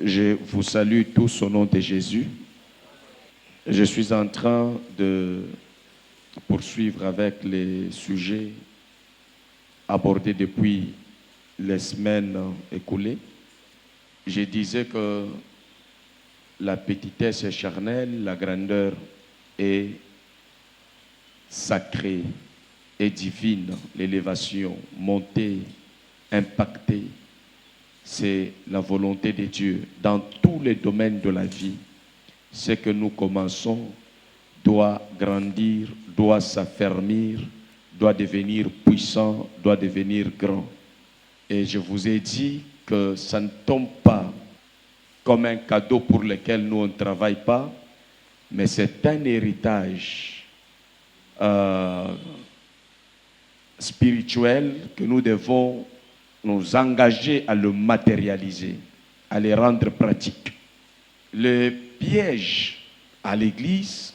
Je vous salue tous au nom de Jésus. Je suis en train de poursuivre avec les sujets abordés depuis les semaines écoulées. Je disais que la petitesse est charnelle, la grandeur est sacrée et divine, l'élévation, montée, impactée. C'est la volonté de Dieu dans tous les domaines de la vie. Ce que nous commençons doit grandir, doit s'affermir, doit devenir puissant, doit devenir grand. Et je vous ai dit que ça ne tombe pas comme un cadeau pour lequel nous on ne travaille pas, mais c'est un héritage spirituel que nous devons nous engager à le matérialiser, à le rendre pratique. Le piège à l'Église,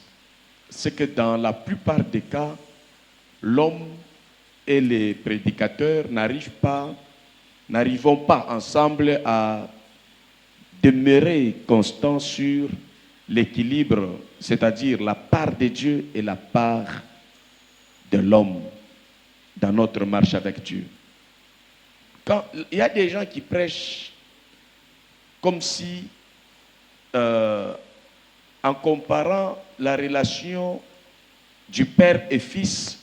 c'est que dans la plupart des cas, l'homme et les prédicateurs n'arrivons pas ensemble à demeurer constants sur l'équilibre, c'est-à-dire la part de Dieu et la part de l'homme dans notre marche avec Dieu. Quand il y a des gens qui prêchent comme si, en comparant la relation du père et fils,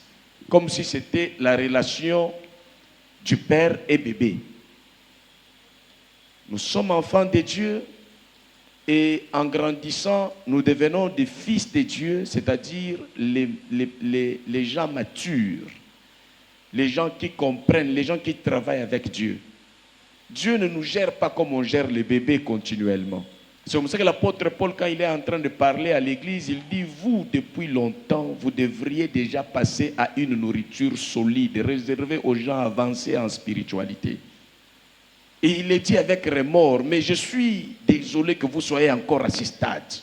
comme si c'était la relation du père et bébé. Nous sommes enfants de Dieu et en grandissant, nous devenons des fils de Dieu, c'est-à-dire les gens matures, les gens qui comprennent, les gens qui travaillent avec Dieu. Dieu ne nous gère pas comme on gère les bébés continuellement. C'est comme ça que l'apôtre Paul, quand il est en train de parler à l'église, il dit, vous, depuis longtemps, vous devriez déjà passer à une nourriture solide, réservée aux gens avancés en spiritualité. Et il est dit avec remords, mais je suis désolé que vous soyez encore à ce stade.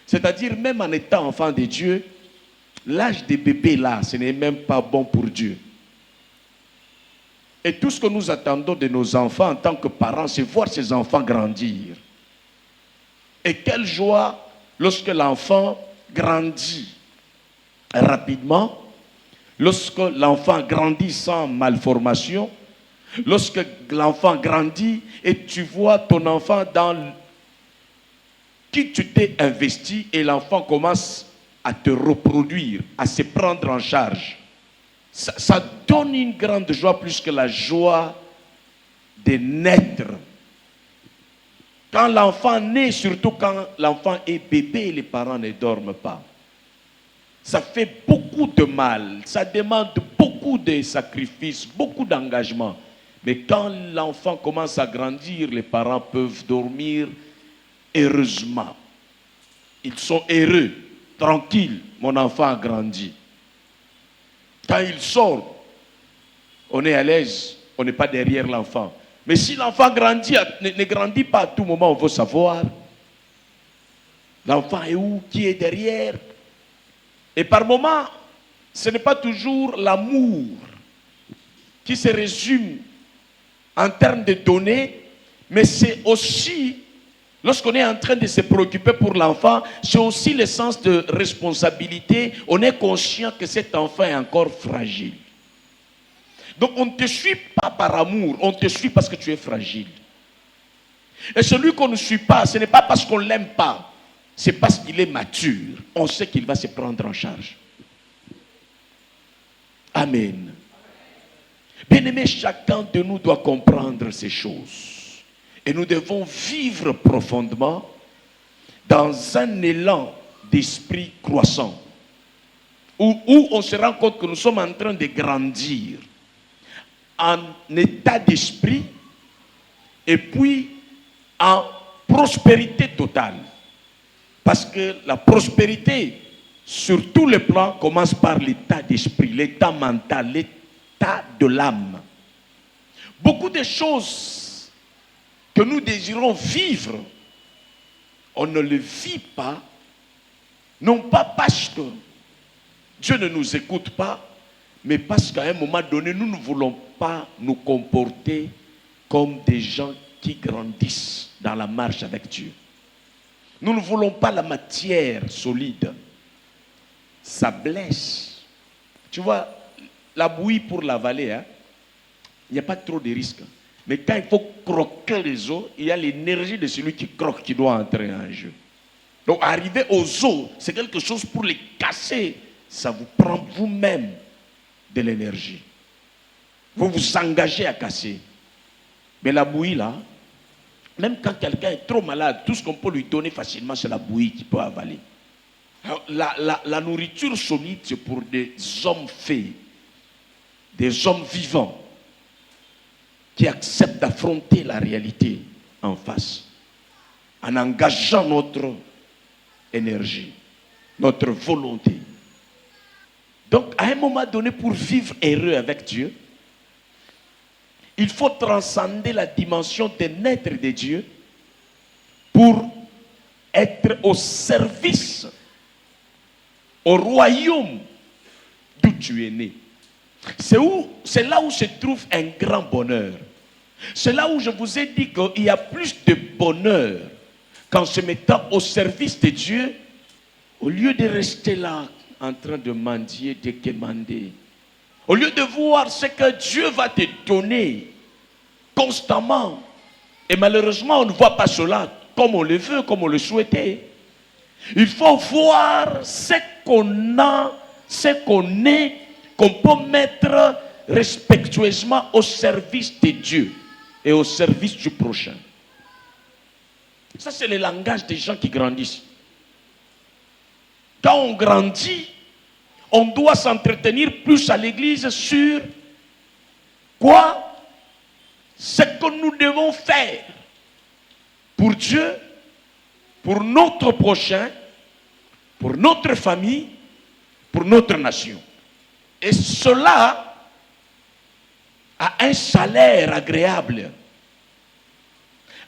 C'est-à-dire, même en étant enfant de Dieu, l'âge des bébés là, ce n'est même pas bon pour Dieu. Et tout ce que nous attendons de nos enfants en tant que parents, c'est voir ces enfants grandir. Et quelle joie lorsque l'enfant grandit rapidement, lorsque l'enfant grandit sans malformation, lorsque l'enfant grandit et tu vois ton enfant dans qui tu t'es investi et l'enfant commence à te reproduire, à se prendre en charge. Ça donne une grande joie plus que la joie de naître. Quand l'enfant naît, surtout quand l'enfant est bébé, les parents ne dorment pas. Ça fait beaucoup de mal, ça demande beaucoup de sacrifices, beaucoup d'engagement. Mais quand l'enfant commence à grandir, les parents peuvent dormir heureusement. Ils sont heureux, tranquilles, mon enfant a grandi. Quand il sort, on est à l'aise, on n'est pas derrière l'enfant. Mais si l'enfant grandit, ne grandit pas à tout moment, on veut savoir. L'enfant est où? Qui est derrière? Et par moment, ce n'est pas toujours l'amour qui se résume en termes de données, mais c'est aussi, lorsqu'on est en train de se préoccuper pour l'enfant, c'est aussi le sens de responsabilité. On est conscient que cet enfant est encore fragile. Donc on ne te suit pas par amour, on te suit parce que tu es fragile. Et celui qu'on ne suit pas, ce n'est pas parce qu'on ne l'aime pas, c'est parce qu'il est mature. On sait qu'il va se prendre en charge. Amen. Bien-aimé, chacun de nous doit comprendre ces choses. Et nous devons vivre profondément dans un élan d'esprit croissant, où on se rend compte que nous sommes en train de grandir en état d'esprit et puis en prospérité totale. Parce que la prospérité, sur tous les plans, commence par l'état d'esprit, l'état mental, l'état de l'âme. Beaucoup de choses que nous désirons vivre, on ne le vit pas, non pas parce que Dieu ne nous écoute pas, mais parce qu'à un moment donné, nous ne voulons pas nous comporter comme des gens qui grandissent dans la marche avec Dieu. Nous ne voulons pas la matière solide. Ça blesse. Tu vois, la bouillie pour l'avaler, hein, il n'y a pas trop de risques. Mais quand il faut croquer les os, il y a l'énergie de celui qui croque qui doit entrer en jeu. Donc arriver aux os, c'est quelque chose pour les casser. Ça vous prend vous-même de l'énergie. Vous vous engagez à casser. Mais la bouillie là, même quand quelqu'un est trop malade, tout ce qu'on peut lui donner facilement, c'est la bouillie qu'il peut avaler. Alors, la nourriture solide, c'est pour des hommes faits, des hommes vivants, qui acceptent d'affronter la réalité en face, en engageant notre énergie, notre volonté. Donc, à un moment donné, pour vivre heureux avec Dieu, il faut transcender la dimension des naître de Dieu pour être au service, au royaume d'où tu es né. C'est là où se trouve un grand bonheur. C'est là où je vous ai dit qu'il y a plus de bonheur qu'en se mettant au service de Dieu, au lieu de rester là en train de mendier, de quémander. Au lieu de voir ce que Dieu va te donner constamment. Et malheureusement, on ne voit pas cela comme on le veut, comme on le souhaitait. Il faut voir ce qu'on a, ce qu'on est, qu'on peut mettre respectueusement au service de Dieu et au service du prochain. Ça, c'est le langage des gens qui grandissent. Quand on grandit, on doit s'entretenir plus à l'église sur quoi? Ce que nous devons faire pour Dieu, pour notre prochain, pour notre famille, pour notre nation. Et cela a un salaire agréable,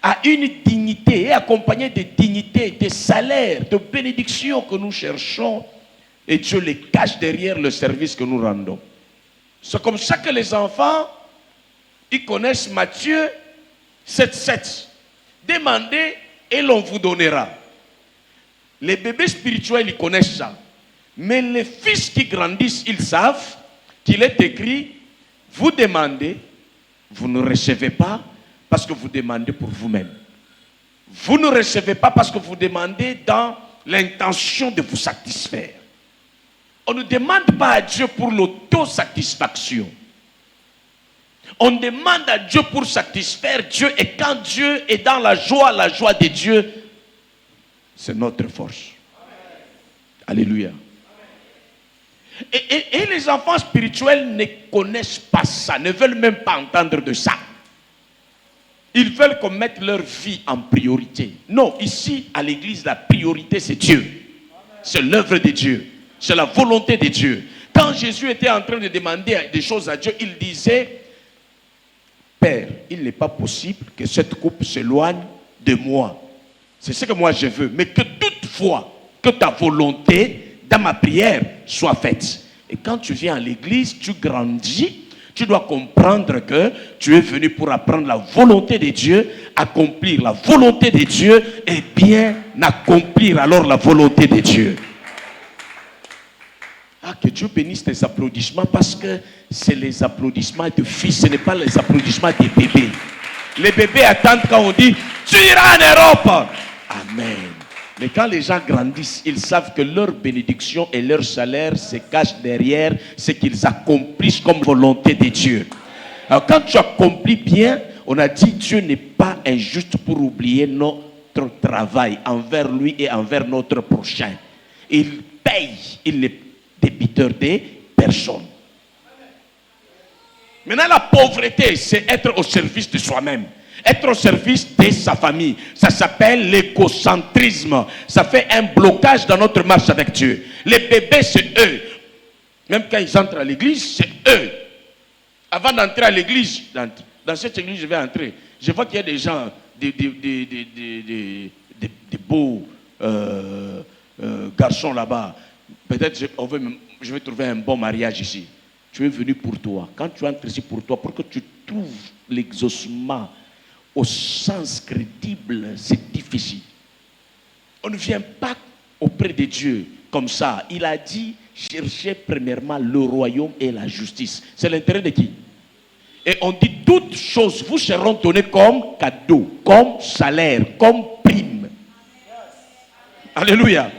a une dignité, et accompagné de dignités, de salaires, de bénédictions que nous cherchons, et Dieu les cache derrière le service que nous rendons. C'est comme ça que les enfants, ils connaissent Matthieu 7,7. Demandez et l'on vous donnera. Les bébés spirituels, ils connaissent ça. Mais les fils qui grandissent, ils savent qu'il est écrit, vous demandez, vous ne recevez pas parce que vous demandez pour vous-même. Vous ne recevez pas parce que vous demandez dans l'intention de vous satisfaire. On ne demande pas à Dieu pour l'autosatisfaction. On demande à Dieu pour satisfaire Dieu, et quand Dieu est dans la joie de Dieu, c'est notre force. Alléluia. Et les enfants spirituels ne connaissent pas ça, ne veulent même pas entendre de ça. Ils veulent qu'on mette leur vie en priorité. Non, ici, à l'église, la priorité, c'est Dieu. C'est l'œuvre de Dieu. C'est la volonté de Dieu. Quand Jésus était en train de demander des choses à Dieu, il disait, Père, il n'est pas possible que cette coupe s'éloigne de moi. C'est ce que moi je veux. Mais que toutefois, que ta volonté dans ma prière soit faite. Et quand tu viens à l'église, tu grandis, tu dois comprendre que tu es venu pour apprendre la volonté de Dieu, accomplir la volonté de Dieu et bien accomplir alors la volonté de Dieu. Ah, que Dieu bénisse tes applaudissements, parce que c'est les applaudissements de fils, ce n'est pas les applaudissements des bébés. Les bébés attendent quand on dit tu iras en Europe. Amen. Mais quand les gens grandissent, ils savent que leur bénédiction et leur salaire se cachent derrière ce qu'ils accomplissent comme volonté de Dieu. Alors quand tu accomplis bien, on a dit Dieu n'est pas injuste pour oublier notre travail envers lui et envers notre prochain. Il paye, il n'est débiteur des personnes. Maintenant, la pauvreté, c'est être au service de soi-même. Être au service de sa famille. Ça s'appelle l'égocentrisme. Ça fait un blocage dans notre marche avec Dieu. Les bébés, c'est eux. Même quand ils entrent à l'église, c'est eux. Avant d'entrer à l'église, dans cette église, je vais entrer. Je vois qu'il y a des gens, des beaux garçons là-bas. Peut-être je vais trouver un bon mariage ici. Tu es venu pour toi. Quand tu entres ici pour toi, pour que tu trouves l'exaucement au sens crédible, c'est difficile. On ne vient pas auprès de Dieu comme ça. Il a dit, cherchez premièrement le royaume et la justice. C'est l'intérêt de qui? Et on dit, toutes choses vous seront données comme cadeau, comme salaire, comme prime. Alléluia.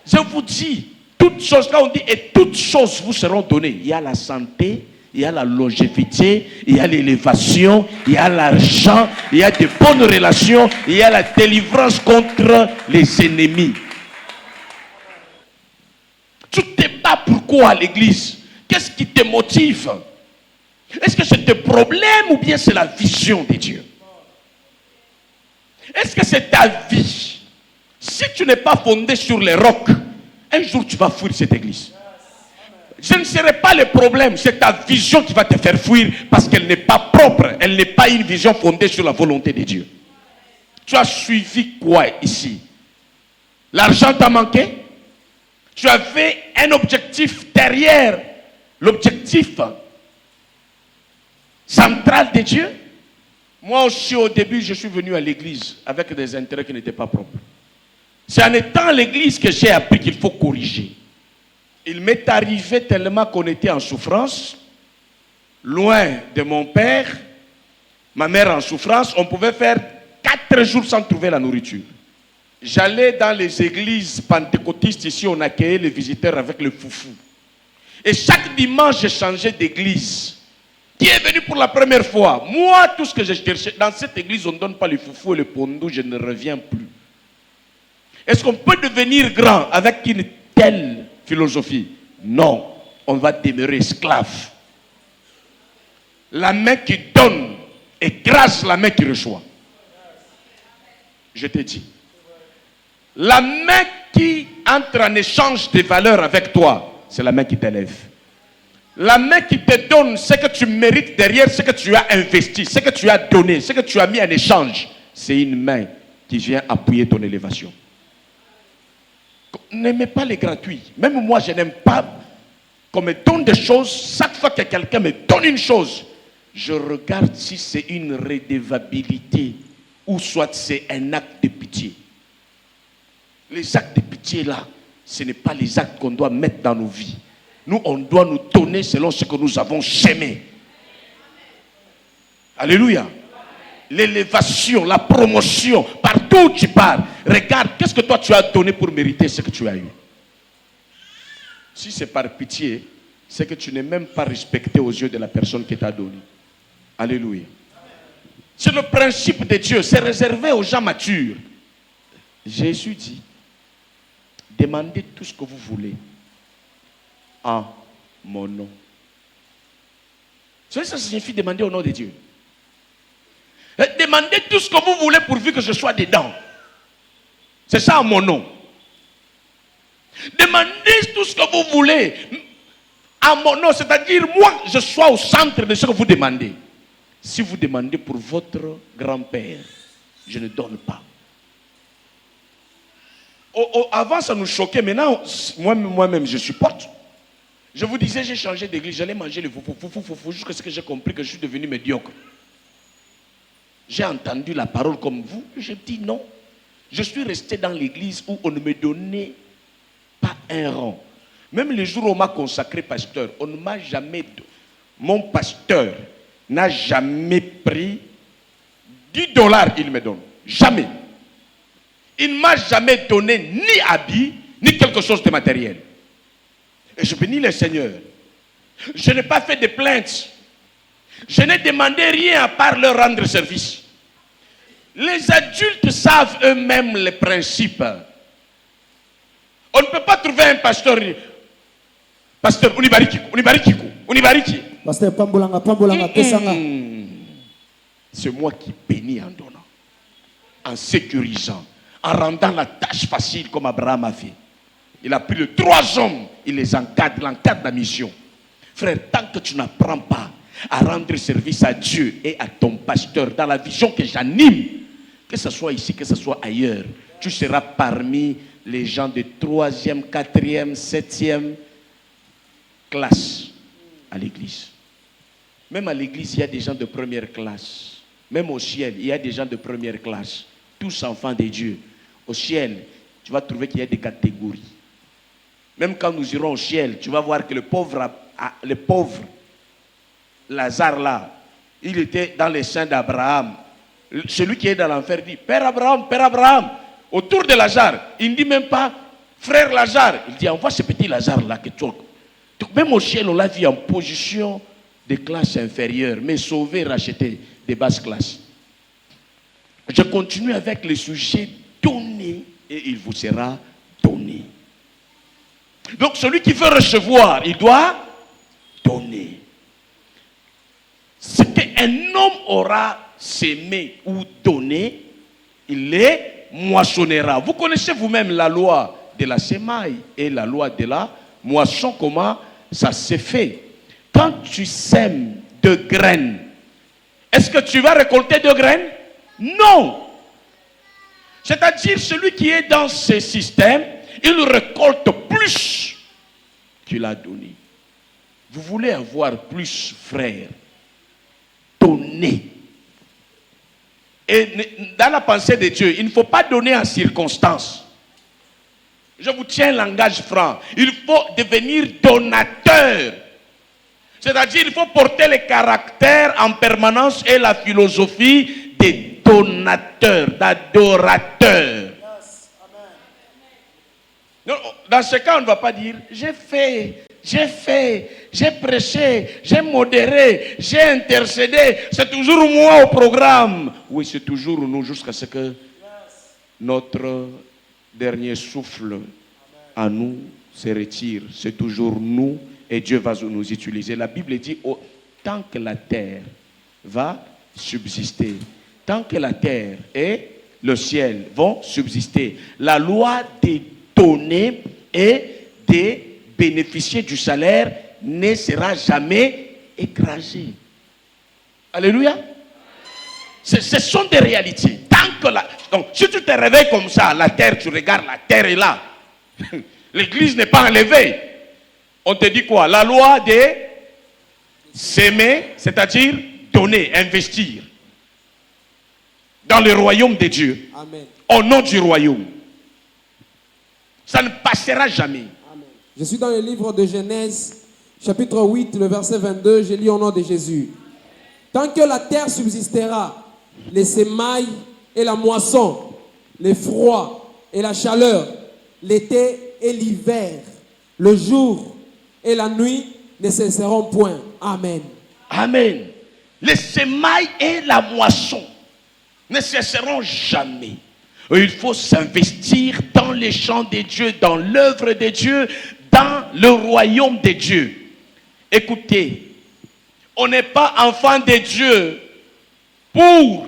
Je vous dis, toutes choses, quand on dit, et toutes choses vous seront données, il y a la santé, il y a la longévité, il y a l'élévation, il y a l'argent, il y a de bonnes relations, il y a la délivrance contre les ennemis. Tu te bats pourquoi à l'église? Qu'est-ce qui te motive? Est-ce que c'est tes problèmes ou bien c'est la vision de Dieu? Est-ce que c'est ta vie? Si tu n'es pas fondé sur les rocs, un jour tu vas fuir cette église. Ce ne serait pas le problème, c'est ta vision qui va te faire fuir parce qu'elle n'est pas propre, elle n'est pas une vision fondée sur la volonté de Dieu. Tu as suivi quoi ici? L'argent t'a manqué? Tu avais un objectif derrière l'objectif central de Dieu? Moi aussi au début je suis venu à l'église avec des intérêts qui n'étaient pas propres. C'est en étant à l'église que j'ai appris qu'il faut corriger. Il m'est arrivé tellement qu'on était en souffrance, loin de mon père, ma mère en souffrance, on pouvait faire 4 jours sans trouver la nourriture. J'allais dans les églises pentecôtistes ici, on accueillait les visiteurs avec le foufou. Et chaque dimanche, je changeais d'église. Qui est venu pour la première fois? Moi, tout ce que je cherchais, dans cette église, on ne donne pas le foufou et le pondou, je ne reviens plus. Est-ce qu'on peut devenir grand avec une telle philosophie? Non, on va demeurer esclave. La main qui donne écrase la main qui reçoit. Je te dis. La main qui entre en échange de valeurs avec toi, c'est la main qui t'élève. La main qui te donne ce que tu mérites derrière, ce que tu as investi, ce que tu as donné, ce que tu as mis en échange, c'est une main qui vient appuyer ton élévation. N'aimez pas les gratuits. Même moi, je n'aime pas qu'on me donne des choses. Chaque fois que quelqu'un me donne une chose, je regarde si c'est une redevabilité ou soit c'est un acte de pitié. Les actes de pitié là, ce n'est pas les actes qu'on doit mettre dans nos vies. Nous, on doit nous donner selon ce que nous avons semé. Alléluia. L'élévation, la promotion, partout où tu pars, regarde, qu'est-ce que toi tu as donné pour mériter ce que tu as eu. Si c'est par pitié, c'est que tu n'es même pas respecté aux yeux de la personne qui t'a donné. Alléluia. C'est le principe de Dieu, c'est réservé aux gens matures. Jésus dit, demandez tout ce que vous voulez en mon nom. Ça signifie demander au nom de Dieu. Demandez tout ce que vous voulez pourvu que je sois dedans. C'est ça mon nom. Demandez tout ce que vous voulez à mon nom, c'est-à-dire moi, je sois au centre de ce que vous demandez. Si vous demandez pour votre grand-père, je ne donne pas. Avant, ça nous choquait. Maintenant, moi-même, je supporte. Je vous disais, j'ai changé d'église, j'allais manger le foufou, jusqu'à ce que j'ai compris que je suis devenu médiocre. J'ai entendu la parole comme vous, j'ai dit non. Je suis resté dans l'église où on ne me donnait pas un rang. Même les jours où on m'a consacré pasteur, on ne m'a jamais... Mon pasteur n'a jamais pris $10, il me donne. Jamais. Il ne m'a jamais donné ni habit, ni quelque chose de matériel. Et je bénis le Seigneur. Je n'ai pas fait de plaintes. Je n'ai demandé rien à part leur rendre service. Les adultes savent eux-mêmes les principes. On ne peut pas trouver un pasteur. Pasteur, unibariki. Pasteur Pambolanga, Pesanga. C'est moi qui bénis en donnant, en sécurisant, en rendant la tâche facile comme Abraham a fait. Il a pris les 3 hommes, il les encadre, il encadre la mission. Frère, tant que tu n'apprends pas à rendre service à Dieu et à ton pasteur dans la vision que j'anime, que ce soit ici, que ce soit ailleurs, tu seras parmi les gens de 3e, 4e, 7e classe à l'église. Même à l'église, il y a des gens de première classe. Même au ciel, il y a des gens de première classe, tous enfants de Dieu. Au ciel, tu vas trouver qu'il y a des catégories. Même quand nous irons au ciel, tu vas voir que le pauvre Lazare là, il était dans les seins d'Abraham. Celui qui est dans l'enfer dit, Père Abraham, autour de Lazare. Il ne dit même pas, frère Lazare. Il dit, envoie ce petit Lazare là que tu as. Donc même au ciel, on l'a vu en position de classe inférieure, mais sauvé, racheté des basses classes. Je continue avec le sujet donné et il vous sera donné. Donc celui qui veut recevoir, il doit donner. Ce qu'un homme aura sémé ou donné, il les moissonnera. Vous connaissez vous-même la loi de la semaille et la loi de la moisson, comment ça se fait. Quand tu sèmes 2 graines, est-ce que tu vas récolter 2 graines? Non. C'est-à-dire celui qui est dans ce système, il récolte plus qu'il a donné. Vous voulez avoir plus, frère, donnez. Et dans la pensée de Dieu, il ne faut pas donner en circonstance. Je vous tiens langage franc. Il faut devenir donateur. C'est-à-dire il faut porter le caractère en permanence et la philosophie des donateurs, d'adorateurs. Dans ce cas, on ne va pas dire j'ai fait, j'ai prêché, j'ai modéré, j'ai intercédé. C'est toujours moi au programme. Oui, c'est toujours nous jusqu'à ce que notre dernier souffle à nous se retire. C'est toujours nous et Dieu va nous utiliser. La Bible dit tant que la terre va subsister, tant que la terre et le ciel vont subsister, la loi des donner et de bénéficier du salaire ne sera jamais écrasée. Alléluia. Ce sont des réalités. Donc, si tu te réveilles comme ça, la terre, tu regardes, la terre est là. L'église n'est pas enlevée. On te dit quoi? La loi de s'aimer, c'est-à-dire donner, investir dans le royaume de Dieu. Amen. Au nom du royaume. Ça ne passera jamais. Amen. Je suis dans le livre de Genèse, chapitre 8, le verset 22. Je lis au nom de Jésus. Tant que la terre subsistera, les semailles et la moisson, les froids et la chaleur, l'été et l'hiver, le jour et la nuit ne cesseront point. Amen. Amen. Les semailles et la moisson ne cesseront jamais. Il faut s'investir dans les champs de Dieu, dans l'œuvre de Dieu, dans le royaume de Dieu. Écoutez, on n'est pas enfant de Dieu pour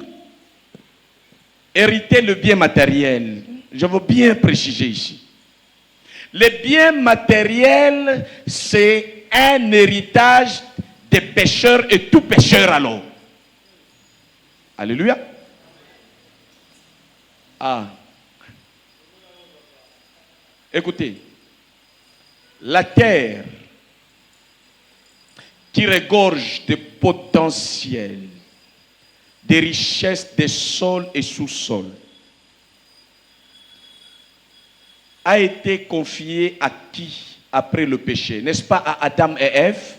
hériter le bien matériel. Je veux bien préciser ici. Le bien matériel, c'est un héritage des pécheurs et tout pécheur alors. Alléluia. Ah. Écoutez, la terre qui regorge de potentiel, des richesses des sols et sous-sols, a été confiée à qui après le péché? N'est-ce pas à Adam et Ève?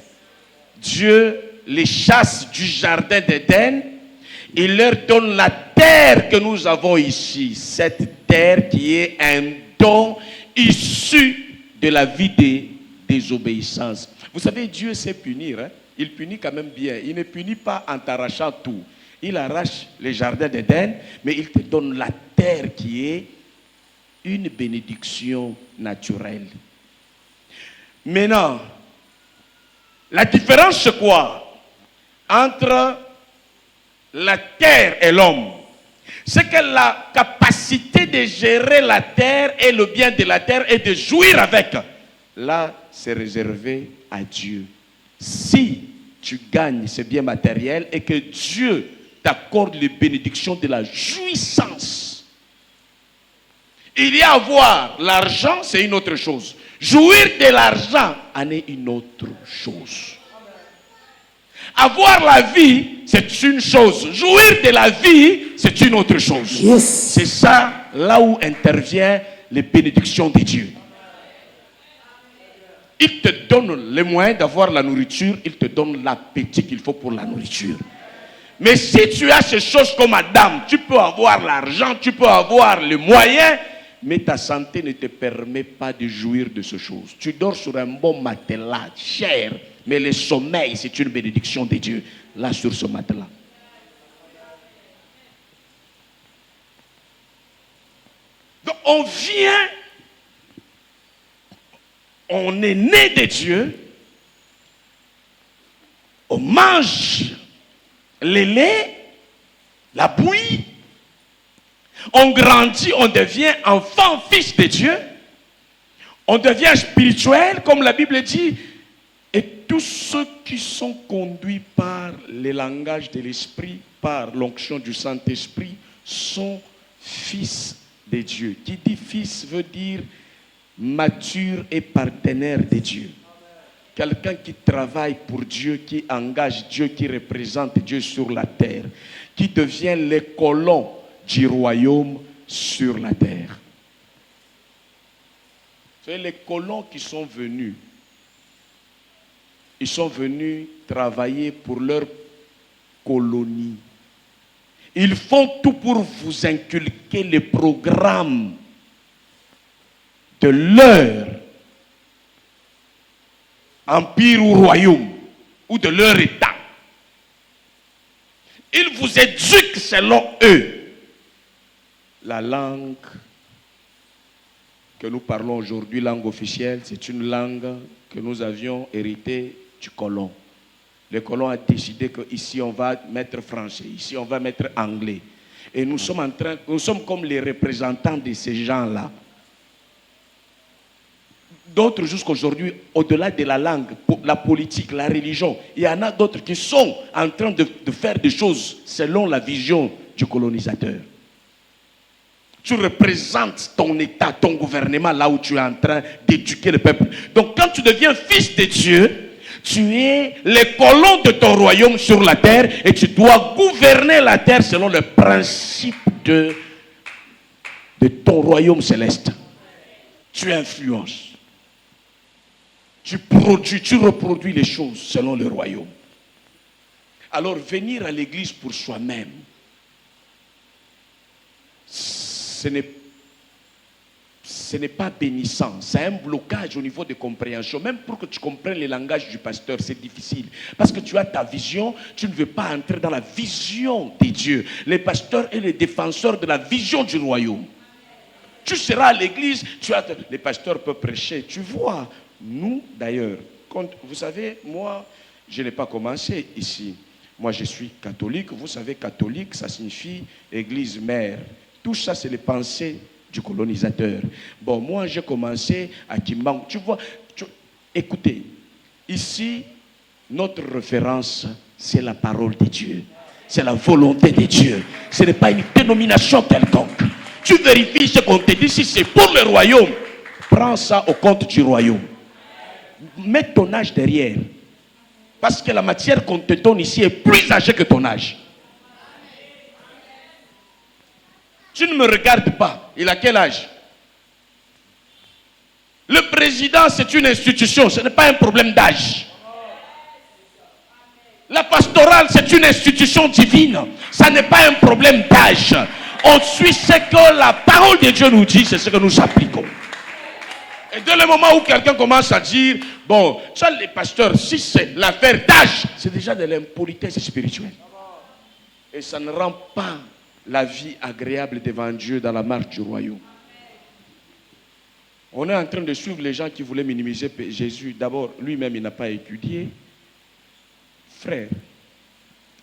Dieu les chasse du jardin d'Éden. Il leur donne la terre que nous avons ici. Cette terre qui est un don issu de la vie de désobéissance. Vous savez, Dieu sait punir. Hein? Il punit quand même bien. Il ne punit pas en t'arrachant tout. Il arrache les jardins d'Éden, mais il te donne la terre qui est une bénédiction naturelle. Maintenant, la différence c'est quoi entre la terre et l'homme? C'est que la capacité de gérer la terre et le bien de la terre et de jouir avec, là, c'est réservé à Dieu. Si tu gagnes ce bien matériel et que Dieu t'accorde les bénédictions de la jouissance, il y a avoir l'argent, c'est une autre chose. Jouir de l'argent en est une autre chose. Avoir la vie, c'est une chose. Jouir de la vie, c'est une autre chose. Yes. C'est ça, là où intervient les bénédictions de Dieu. Il te donne les moyens d'avoir la nourriture, il te donne l'appétit qu'il faut pour la nourriture. Mais si tu as ces choses comme Adam, tu peux avoir l'argent, tu peux avoir les moyens, mais ta santé ne te permet pas de jouir de ces choses. Tu dors sur un bon matelas, cher, mais le sommeil, c'est une bénédiction de Dieu, là sur ce matelas. Donc on vient, on est né de Dieu, on mange le lait, la bouillie, on grandit, on devient enfant, fils de Dieu, on devient spirituel, comme la Bible dit, et tous ceux qui sont conduits par le langage de l'Esprit, par l'onction du Saint-Esprit, sont fils de Dieu. Qui dit fils veut dire mature et partenaire de Dieu. Quelqu'un qui travaille pour Dieu, qui engage Dieu, qui représente Dieu sur la terre, qui devient le colon du royaume sur la terre. C'est les colons qui sont venus. Ils sont venus travailler pour leur colonie. Ils font tout pour vous inculquer le programme de leur empire ou royaume, ou de leur état. Ils vous éduquent selon eux. La langue que nous parlons aujourd'hui, langue officielle, c'est une langue que nous avions héritée du colon. Le colon a décidé qu'ici on va mettre français, ici on va mettre anglais. Et nous sommes comme les représentants de ces gens-là. D'autres jusqu'aujourd'hui, au-delà de la langue, la politique, la religion, il y en a d'autres qui sont en train de faire des choses selon la vision du colonisateur. Tu représentes ton État, ton gouvernement, là où tu es en train d'éduquer le peuple. Donc quand tu deviens fils de Dieu, tu es le colon de ton royaume sur la terre et tu dois gouverner la terre selon le principe de ton royaume céleste. Tu influences. Tu produis, tu reproduis les choses selon le royaume. Alors venir à l'église pour soi-même, ce n'est pas bénissant. C'est un blocage au niveau de compréhension. Même pour que tu comprennes le langage du pasteur, c'est difficile. Parce que tu as ta vision, tu ne veux pas entrer dans la vision de Dieu. Le pasteur est le défenseur de la vision du royaume. Tu seras à l'église, les pasteurs peuvent prêcher. Tu vois, nous d'ailleurs, vous savez, moi, je n'ai pas commencé ici. Moi, je suis catholique. Vous savez, catholique, ça signifie église mère. Tout ça, c'est les pensées du colonisateur. Bon, moi, j'ai commencé à Kimbangu. Tu vois, écoutez, ici, notre référence, c'est la parole de Dieu. C'est la volonté de Dieu. Ce n'est pas une dénomination quelconque. Tu vérifies ce qu'on te dit. Si c'est pour le royaume, prends ça au compte du royaume. Mets ton âge derrière. Parce que la matière qu'on te donne ici est plus âgée que ton âge. Tu ne me regardes pas. Il a quel âge? Le président, c'est une institution. Ce n'est pas un problème d'âge. La pastorale, c'est une institution divine. Ça n'est pas un problème d'âge. On suit ce que la parole de Dieu nous dit, c'est ce que nous appliquons. Et dès le moment où quelqu'un commence à dire, bon, ça les pasteurs, si c'est l'affaire d'âge, c'est déjà de l'impolitesse spirituelle. Et ça ne rend pas la vie agréable devant Dieu dans la marche du royaume. On est en train de suivre les gens qui voulaient minimiser Jésus. D'abord, lui-même, il n'a pas étudié. Frère,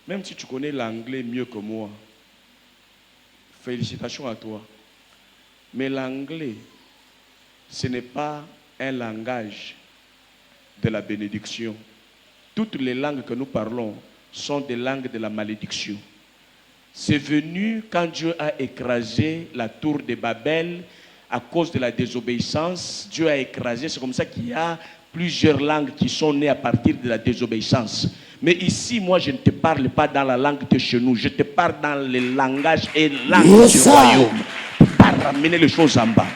même si tu connais l'anglais mieux que moi, félicitations à toi. Mais l'anglais, ce n'est pas un langage de la bénédiction. Toutes les langues que nous parlons sont des langues de la malédiction. C'est venu quand Dieu a écrasé la tour de Babel à cause de la désobéissance. Dieu a écrasé, c'est comme ça qu'il y a plusieurs langues qui sont nées à partir de la désobéissance. Mais ici, moi, je ne te parle pas dans la langue de chez nous. Je te parle dans le langage et langue Yes, du sir. royaume. Pour pas ramener les choses en bas.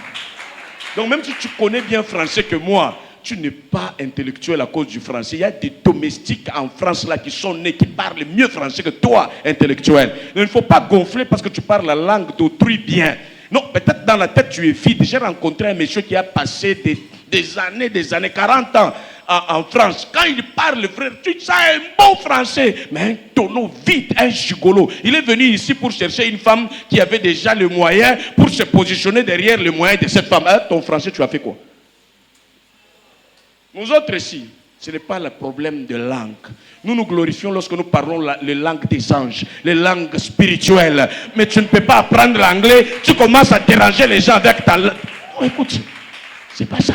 Donc même si tu connais bien français que moi, tu n'es pas intellectuel à cause du français. Il y a des domestiques en France là qui sont nés, qui parlent mieux français que toi, intellectuel. Donc, il ne faut pas gonfler parce que tu parles la langue d'autrui bien. Non, peut-être dans la tête tu es vide. J'ai rencontré un monsieur qui a passé des années, 40 ans en France. Quand il parle, frère, tu sais, un bon français, mais un tonneau vide, un gigolo. Il est venu ici pour chercher une femme qui avait déjà les moyens pour se positionner derrière les moyens de cette femme. Hein, ton français, tu as fait quoi? Nous autres ici, ce n'est pas le problème de langue. Nous nous glorifions lorsque nous parlons les langues des anges, les langues spirituelles. Mais tu ne peux pas apprendre l'anglais, tu commences à déranger les gens avec ta langue. Non, écoute, c'est pas ça.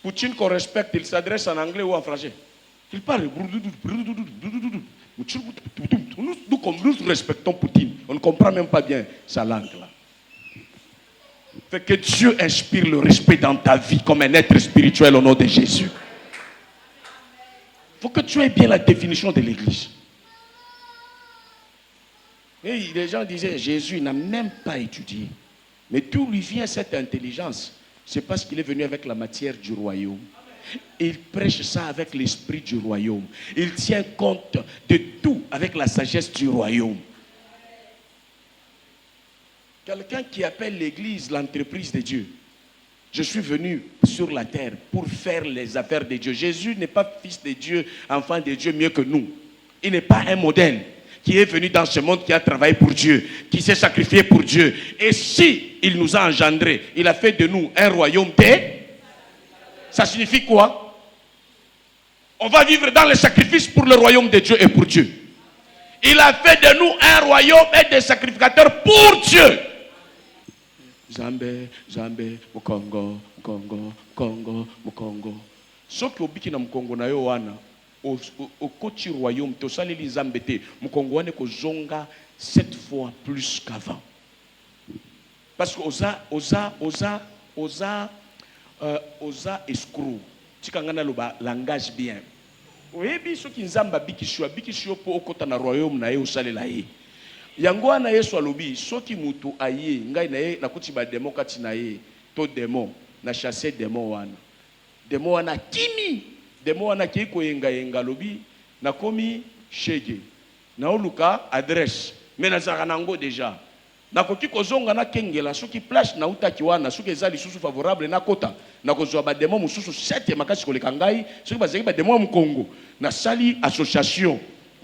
Poutine qu'on respecte, il s'adresse en anglais ou en français. Il parle. Nous respectons Poutine. On ne comprend même pas bien sa langue là. Fait que Dieu inspire le respect dans ta vie comme un être spirituel au nom de Jésus. Il faut que tu aies bien la définition de l'église. Et les gens disaient, Jésus n'a même pas étudié. Mais d'où lui vient cette intelligence? C'est parce qu'il est venu avec la matière du royaume. Il prêche ça avec l'esprit du royaume. Il tient compte de tout avec la sagesse du royaume. Quelqu'un qui appelle l'église l'entreprise de Dieu. Je suis venu sur la terre pour faire les affaires de Dieu. Jésus n'est pas fils de Dieu, enfant de Dieu mieux que nous. Il n'est pas un modèle qui est venu dans ce monde, qui a travaillé pour Dieu, qui s'est sacrifié pour Dieu. Et si il nous a engendrés, il a fait de nous un royaume de... Ça signifie quoi? On va vivre dans le sacrifice pour le royaume de Dieu et pour Dieu. Il a fait de nous un royaume et des sacrificateurs pour Dieu. Zambé, Zambé, Mukongo, Mukongo, Congo, Mukongo. Ce qui obiki na Mukongo na yo wana, au côté royaume, to saleli Zambé te, Mukongo wane ko zonga 7 fois plus qu'avant. Parce que osa escroc. Tikangana loba langage bien. Oyebi soki nzamba bikisho po okota na royaume na ye osalela ye. Yango wana Yesu alobi soki mutu aye ngai na ye nakuti ba demo kati na ye to demo na chasser demo wana kimi demo wana ki ko yenga lobi nakomi shege na oluka adresse mais nazaka nango déjà nakoki kozonga na kengela soki place na utaki wana soki ezali susu favorable na kota nakozwa ba demo mususu 7 makasi koleka ngai soki bazeki ba demo mu Congo na sali association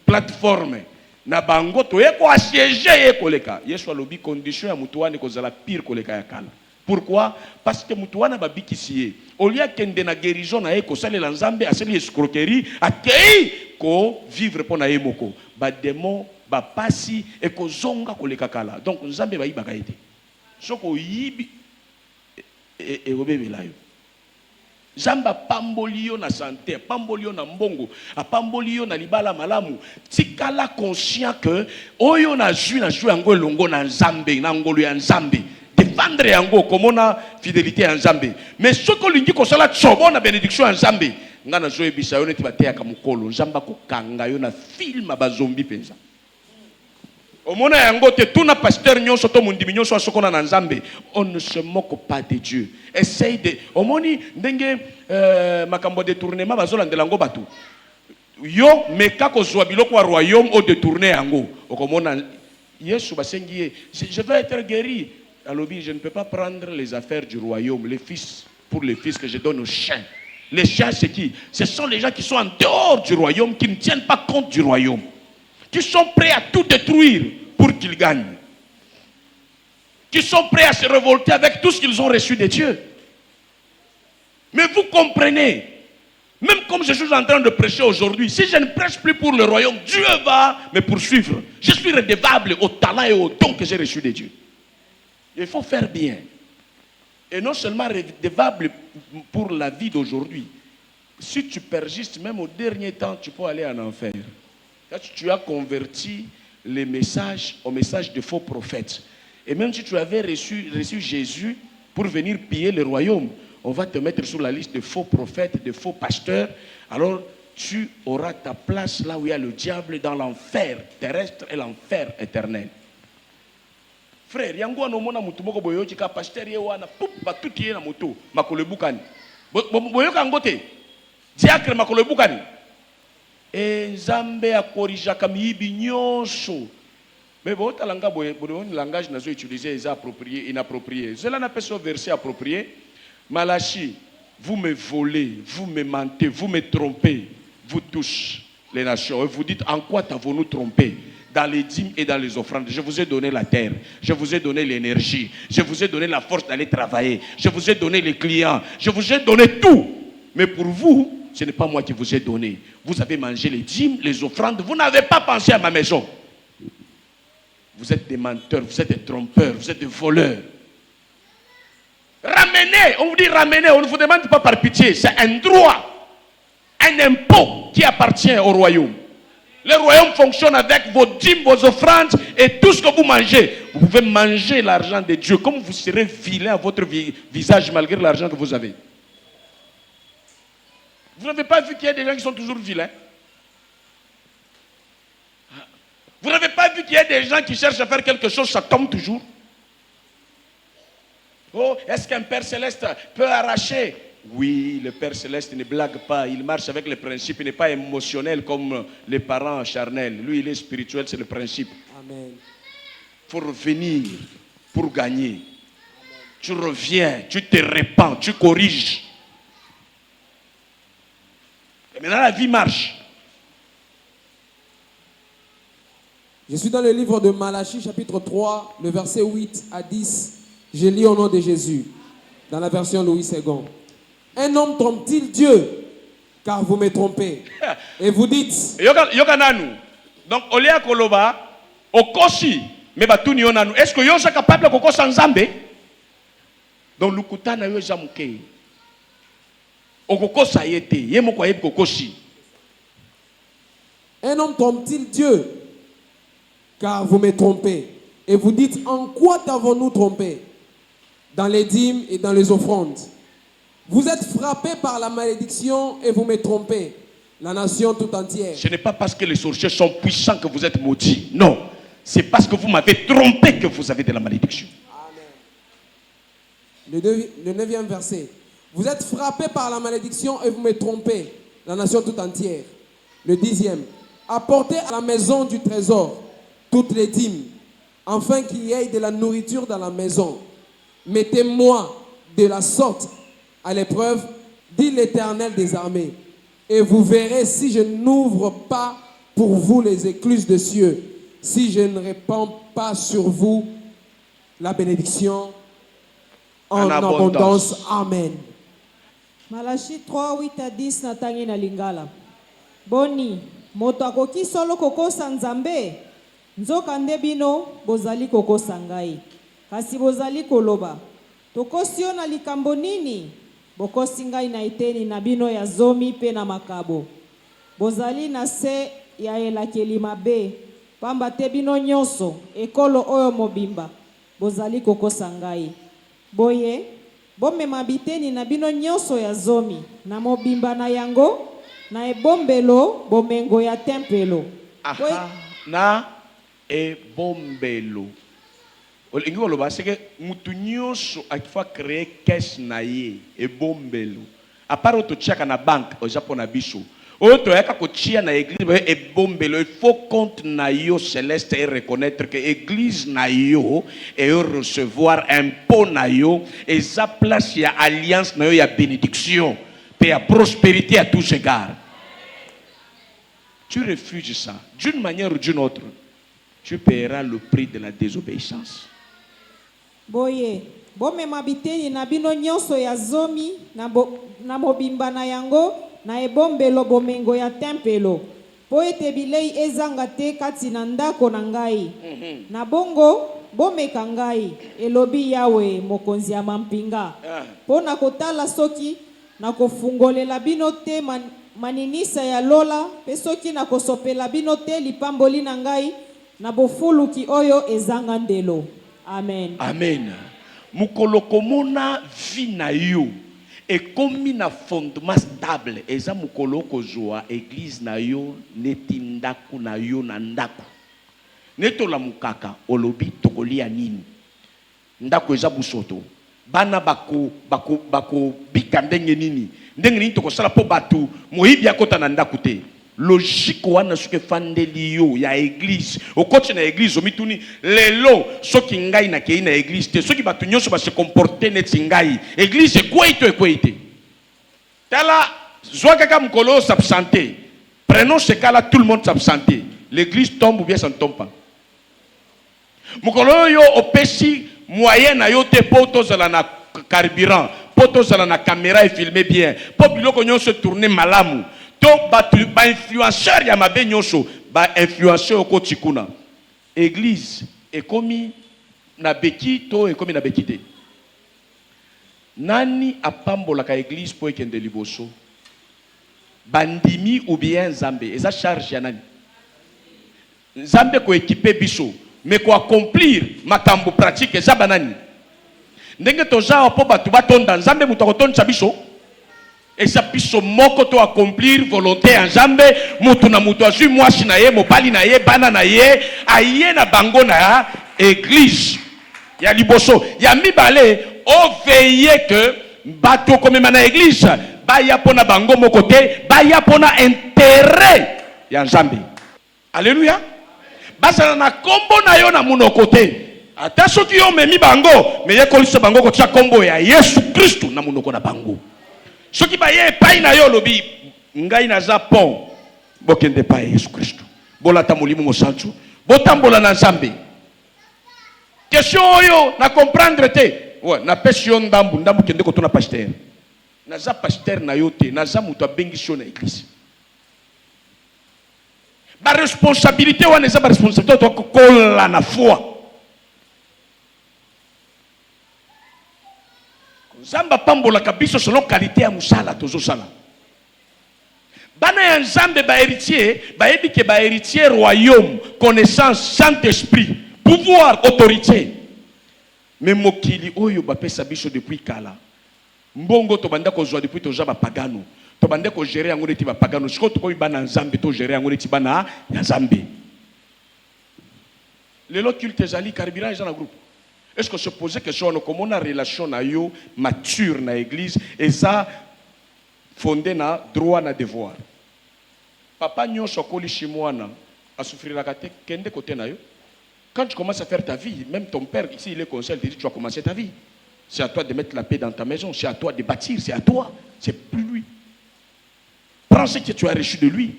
plateforme na bango to eko assiéger ye koleka Yesu alobi condition ya mutu wana kozala pire koleka ya kala. Pourquoi? Parce que mutu wana babikisi ye au lieu kende na guérison na ye ko salela nzambe asali escroquerie akei ko vivre pona ye moko ba démon ba pasi eko zonga koleka kala. Donc nzambe ba yibaka ete soko yibi e obebela yo Zamba pambolio na santé, pambolio na mbongo, a pambolio na libala malamu. Tikala conscient que oyo na jui yango longo na nzambe, na ngolo ya nzambe. Défendre yango comme na fidélité ya nzambe. Mais ce que lingi ko sala tsobo na bénédiction ya nzambe, ngana zo ebisa yo neti bateya ka mukolo, nzamba ko kanga yo na film ba zombie penza. Omona yango te tuna pasteur nyonso to mundimi nyonso asokona na nzambe. On ne se moque pas de Dieu. Essaye de omoni ndenge makambo détournement bazolandela ngo batu. Yo meka ko zwa biloko wa royaume au détourner yango. Okomona Yesu basengi je vais être guéri. Alobi je ne peux pas prendre les affaires du royaume, les fils pour les fils que je donne aux chiens. Les chiens c'est qui? Ce sont les gens qui sont en dehors du royaume, qui ne tiennent pas compte du royaume. Qui sont prêts à tout détruire pour qu'ils gagnent. Qui sont prêts à se révolter avec tout ce qu'ils ont reçu de Dieu. Mais vous comprenez, même comme je suis en train de prêcher aujourd'hui, si je ne prêche plus pour le royaume, Dieu va me poursuivre. Je suis redevable au talent et au don que j'ai reçu de Dieu. Il faut faire bien. Et non seulement redevable pour la vie d'aujourd'hui. Si tu persistes, même au dernier temps, tu peux aller en enfer. Quand tu as converti les messages au message de faux prophètes, et même si tu avais reçu Jésus pour venir piller le royaume, on va te mettre sur la liste de faux prophètes, de faux pasteurs. Alors, tu auras ta place là où il y a le diable, dans l'enfer terrestre et l'enfer éternel. Frère, yango no mona mutu moko boyoki ka pasteur ye wana poup ba tuti ye na moto makolo bukani. Boyoka ngote. Diacre makolo bukani. Et Nzambe a corrigé comme yibi nyonso. Mais bon, le langage n'a pas utilisé, est approprié, inapproprié. Cela n'a pas ce verset approprié. Malachi, vous me volez, vous me mentez, vous me trompez, vous tous les nations. Et vous dites, en quoi t'avons-nous trompé? Dans les dîmes et dans les offrandes. Je vous ai donné la terre, je vous ai donné l'énergie, je vous ai donné la force d'aller travailler, je vous ai donné les clients, je vous ai donné tout. Mais pour vous, ce n'est pas moi qui vous ai donné. Vous avez mangé les dîmes, les offrandes, vous n'avez pas pensé à ma maison. Vous êtes des menteurs, vous êtes des trompeurs, vous êtes des voleurs. Ramenez, on vous dit ramenez, on ne vous demande pas par pitié, c'est un droit, un impôt qui appartient au royaume. Le royaume fonctionne avec vos dîmes, vos offrandes et tout ce que vous mangez. Vous pouvez manger l'argent de Dieu. Comme vous serez vilain à votre visage malgré l'argent que vous avez. Vous n'avez pas vu qu'il y a des gens qui sont toujours vilains? Vous n'avez pas vu qu'il y a des gens qui cherchent à faire quelque chose, ça tombe toujours? Oh, est-ce qu'un Père Céleste peut arracher? Oui, le Père Céleste ne blague pas, il marche avec les principes, il n'est pas émotionnel comme les parents charnels. Lui, il est spirituel, c'est le principe. Amen. Il faut revenir pour gagner. Amen. Tu reviens, tu te répands, tu corriges. Et maintenant, la vie marche. Je suis dans le livre de Malachie, chapitre 3, le verset 8 à 10. Je lis au nom de Jésus, dans la version Louis II. Un homme trompe-t-il Dieu? Car vous me trompez. Et vous dites... Yokananu. Donc, Oléa Koloba, Okosi, Mebatuni Yonanu. Est-ce que vous êtes capable de Koko sans Zambé? Donc, Lukutana yo Zamuke. Okoko Sayete, Yemoko Yeb Kokosi. Un homme trompe-t-il Dieu? Car vous me trompez. Et vous dites, en quoi t'avons-nous trompé? Dans les dîmes et dans les offrandes. Vous êtes frappés par la malédiction et vous me trompez. La nation tout entière. Ce n'est pas parce que les sorciers sont puissants que vous êtes maudits. Non. C'est parce que vous m'avez trompé que vous avez de la malédiction. Amen. Le 9e verset. Vous êtes frappés par la malédiction et vous me trompez. La nation tout entière. Le 10e. Apportez à la maison du trésor toutes les dîmes, afin qu'il y ait de la nourriture dans la maison. Mettez-moi de la sorte à l'épreuve, dit l'Éternel des armées, et vous verrez si je n'ouvre pas pour vous les écluses de cieux, si je ne répands pas sur vous la bénédiction en abondance. Amen. Malachie 3, 8 à 10 natangi na lingala. Boni, moto akoki solo kokosa Nzambe, nzoka nde bino bozali kokosa ngai. Kasi bozali koloba, tokosi yo na likambo nini? Bokosi ngai na eteni na bino ya zomi pe na makabo. Bozali na se ya elakeli mabe, pamba te bino nyonso, ekolo oyo mobimba, bozali kokosa ngai. Boye, bomema biteni na bino nyonso ya zomi, na mobimba na yango, na ebombelo, bomengo ya tempelo. Aha, na ebombelo. Olingi koloba c'est que mutu nyonso akifa créer caisse na ye ebombelo. À part auto tchaka na banque au Japon na biso. Auto yaka ko tia na église ebombelo, il faut compte na yo céleste et reconnaître que église na yo et recevoir impôt na yo et sa place ya alliance na yo ya bénédiction, et ya prospérité à tous égards. Tu refuses ça d'une manière ou d'une autre, tu paieras le prix de la désobéissance. Boye, bomema biteni na bino nyonso ya zomi, na mobimba na yango, na ebombelo bomengo ya tempelo. Po ete bilei ezanga te kati na ndako na ngai. Na bongo, bomeka ngai, elobi Yawe mokonzi ya mampinga. Po na kotala soki, na kofungolela bino te maninisa ya lola, pe soki na kosopela bino te lipamboli na ngai, na bofuluki oyo ezanga ndelo. Amen. Amen. Mukolo komona vi na yo ekomi na fondement stable eza mokolo kozwa église na yo neti ndaku na yo na ndaku netola mukaka olobi tokolia nini ndaku eza busoto bana bako bika ndenge nini tokosala po batu moyibi akota na ndaku te logique wana soki fandeli yo ya église okoti na église omituni lelo soki ngai na kei na église te soki batu nyonso ba se comporter neti ngai église ekwei te tala zwa kaka mukolo s'absenter prenons ce cas là tout le monde s'absenter l'église tombe ou bien ça ne tombe pas mukolo yo opesi moyen na yo te po tozala na carburant po tozala na caméra et filmer bien po biloko nyonso tourner malamu to ba influenceur ya mabe nyonso ba influenceur ko tikuna église ekomi na beki to ekomi na beki te nani apambolaka église po ekende liboso bandimi ou bien nzambe eza charge ya nani nzambe ko équiper biso mais ko accomplir makambo pratique eza banani ndenge toza po batu batonda nzambe muto akotonda biso eza biso moko to accomplir volonté ya nzambe mutu na mutu azwi mwasi na ye mobali na ye bana na ye aye na bango na église ya liboso ya mibale o veiller que bato komema na église baya pona bango moko te baya pona intérêt ya nzambe alléluia basala na kombo na yo na munoko te ata soki yo memi bango me yekolisa bango kotia kombo ya Yesu Kristu na munoko na bango soki baye epai na yo lobi ngai naza pont bokende pa Yesu Kristu bolata molimo mosantu botambola na nzambe question oyo na comprendre te ouais na pesi yo ndambu kende ko tona pasteur naza pasteur na yo te naza muto abengisi yo na église ba responsabilité wana eza ba responsabilité to kokola na foi nzambe apambolaka biso selon qualité ya musala tozosala bana ya nzambe bayebi ke ba héritier royaume connaissance Saint-Esprit pouvoir autorité mais mokili oyo bapesa biso depuis kala mbongo tobanda kozwa depuis toza bapagano tobanda ko gérer yango neti bapagano siko tokomi bana nzambe to gérer yango neti bana ya nzambe lelo culte ezali carburant eza na groupe. Est-ce que se poser question comment on a relation na yo mature na église et ça fondé na droit na devoir papa nyonso akoli chimwana a souffrir la kate kende côté na yo quand tu commences à faire ta vie même ton père ici il est conseil il dit tu vas commencer ta vie c'est à toi de mettre la paix dans ta maison c'est à toi de bâtir c'est à toi c'est plus lui prends ce que tu as reçu de lui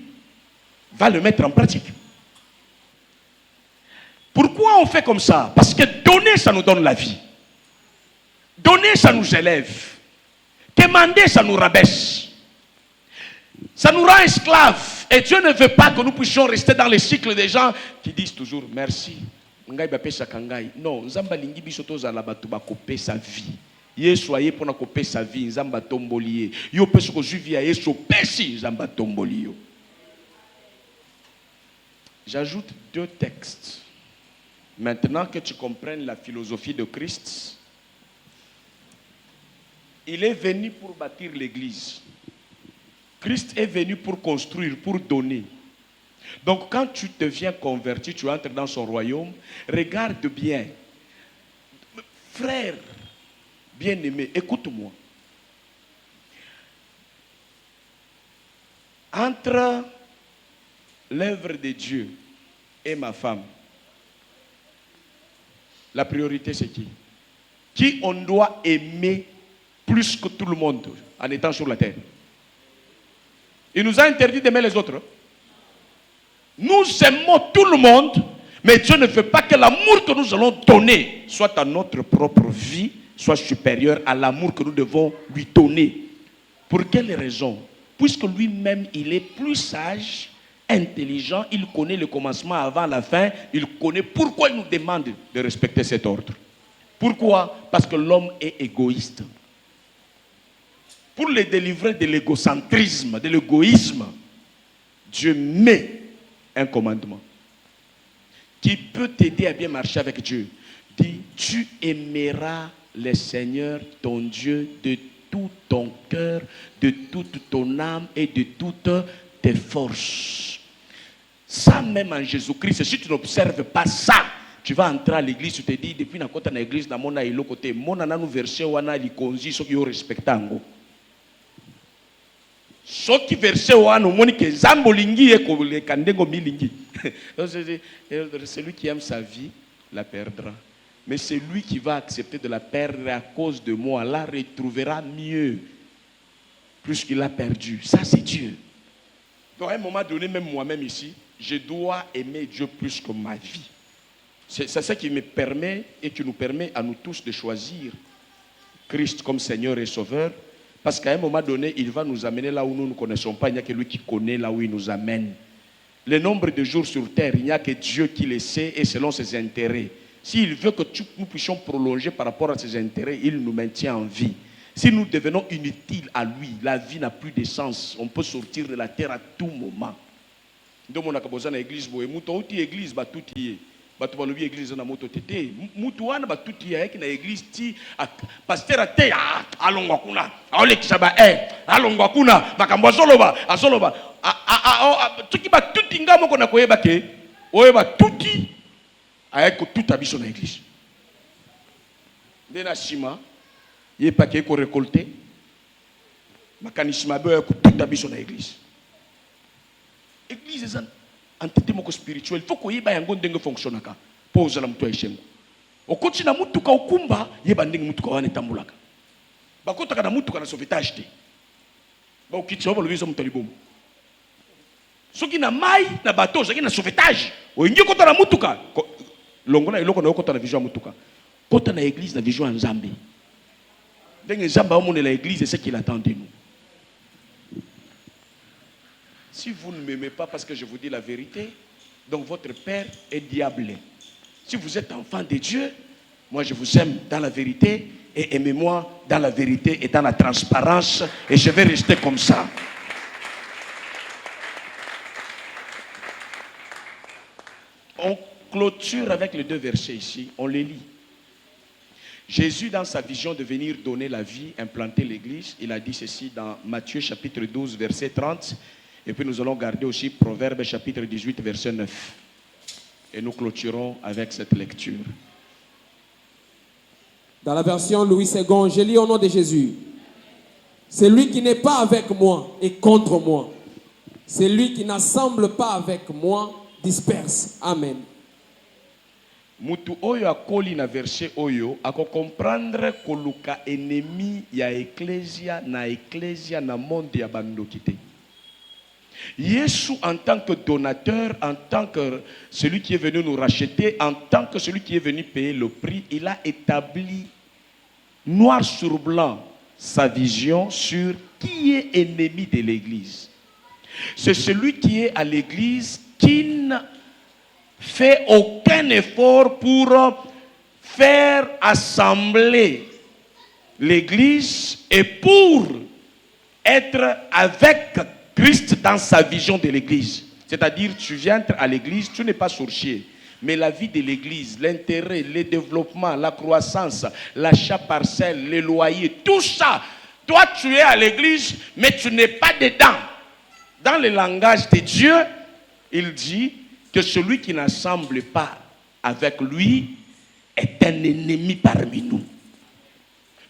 va le mettre en pratique. Pourquoi on fait comme ça? Parce que donner, ça nous donne la vie. Donner, ça nous élève. Demander, ça nous rabaisse. Ça nous rend esclaves. Et Dieu ne veut pas que nous puissions rester dans les cycles des gens qui disent toujours merci. Non, Nzamba lingi biso tozala batu bakope sa vie. Yesu aye pona kope sa vie, Nzamba tomboliye. Yo peso ko juvi ya Yesu pesi Nzamba tomboliyo. J'ajoute 2 textes. Maintenant que tu comprennes la philosophie de Christ, il est venu pour bâtir l'église. Christ est venu pour construire, pour donner. Donc quand tu deviens converti, tu entres dans son royaume, regarde bien. Frère, bien-aimé, écoute-moi. Entre l'œuvre de Dieu et ma femme, la priorité c'est qui? Qui on doit aimer plus que tout le monde en étant sur la terre? Il nous a interdit d'aimer les autres. Nous aimons tout le monde, mais Dieu ne veut pas que l'amour que nous allons donner soit à notre propre vie, soit supérieur à l'amour que nous devons lui donner. Pour quelle raison? Puisque lui-même, il est plus sage, intelligent, il connaît le commencement avant la fin, il connaît pourquoi il nous demande de respecter cet ordre. Pourquoi? Parce que l'homme est égoïste. Pour le délivrer de l'égocentrisme, de l'égoïsme, Dieu met un commandement qui peut t'aider à bien marcher avec Dieu. Dit, tu aimeras le Seigneur, ton Dieu, de tout ton cœur, de toute ton âme et de toutes tes forces. Ça même en Jésus-Christ, si tu n'observes pas ça, tu vas entrer à l'église, tu te dis, depuis que tu es dans l'église, dans mon aïlo côté, mon ananou verset ou ana likonzi, ce qui est respectant. Ce qui verset ou ana, mon que zambolingi et que les kandengo milingi. Celui qui aime sa vie la perdra. Mais celui qui va accepter de la perdre à cause de moi, la retrouvera mieux, plus qu'il a perdu. Ça, c'est Dieu. Donc, à un moment donné, même moi-même ici, je dois aimer Dieu plus que ma vie. C'est ça qui me permet et qui nous permet à nous tous de choisir Christ comme Seigneur et Sauveur. Parce qu'à un moment donné, il va nous amener là où nous ne connaissons pas. Il n'y a que lui qui connaît là où il nous amène. Le nombre de jours sur terre, il n'y a que Dieu qui le sait et selon ses intérêts. S'il veut que nous puissions prolonger par rapport à ses intérêts, il nous maintient en vie. Si nous devenons inutiles à lui, la vie n'a plus de sens. On peut sortir de la terre à tout moment. Donc, on a besoin de l'église. L'église, tout y est. Batu balobi église na moto tete mutu wana batuti ya na église ti pasteur ate alongwa kuna aolekisa ba alongwa kuna makambo azoloba tuki batuti ngamo kona koyeba ke oyeba tuti ayeko tuta biso na église ndena shima ye pa ke ko récolter makanisi mabe ko tuta biso na église ezan entité moko spirituelle, il faut que yeba yango ndenge fonctionnaka pour ozala mutu eshengo okoti na mutuka okumba yeba ndenge mutuka wana tambulaka bakotaka na mutuka na sauvetage te ba okiti obo lobiso mutu libomo soki na mai na bateau soki na sauvetage oyingi kota na mutuka longo na eloko na okota na vision ya mutuka kota na église na vision ya Nzambe ndenge Nzambe amonela église c'est ce qu'il attend de nous. Si vous ne m'aimez pas parce que je vous dis la vérité, donc votre père est diable. Si vous êtes enfant de Dieu, moi je vous aime dans la vérité et aimez-moi dans la vérité et dans la transparence et je vais rester comme ça. On clôture avec les deux versets ici, on les lit. Jésus, dans sa vision de venir donner la vie, implanter l'église, il a dit ceci dans Matthieu chapitre 12, verset 30. Et puis nous allons garder aussi Proverbes chapitre 18, verset 9. Et nous clôturons avec cette lecture. Dans la version Louis II, je lis au nom de Jésus. Celui qui n'est pas avec moi est contre moi. Celui qui n'assemble pas avec moi disperse. Amen. Mutu oyo akoli na verset oyo ako comprendre koluka ennemi ya ecclesia na monde ya bandokite. Jésus, en tant que donateur, en tant que celui qui est venu nous racheter, en tant que celui qui est venu payer le prix, il a établi noir sur blanc sa vision sur qui est ennemi de l'église. C'est celui qui est à l'église qui ne fait aucun effort pour faire assembler l'église et pour être avec Christ dans sa vision de l'église. C'est-à-dire, tu viens à l'église, tu n'es pas sorcier. Mais la vie de l'église, l'intérêt, le développement, la croissance, l'achat parcelle, les loyers, tout ça, toi tu es à l'église, mais tu n'es pas dedans. Dans le langage de Dieu, il dit que celui qui n'assemble pas avec lui est un ennemi parmi nous.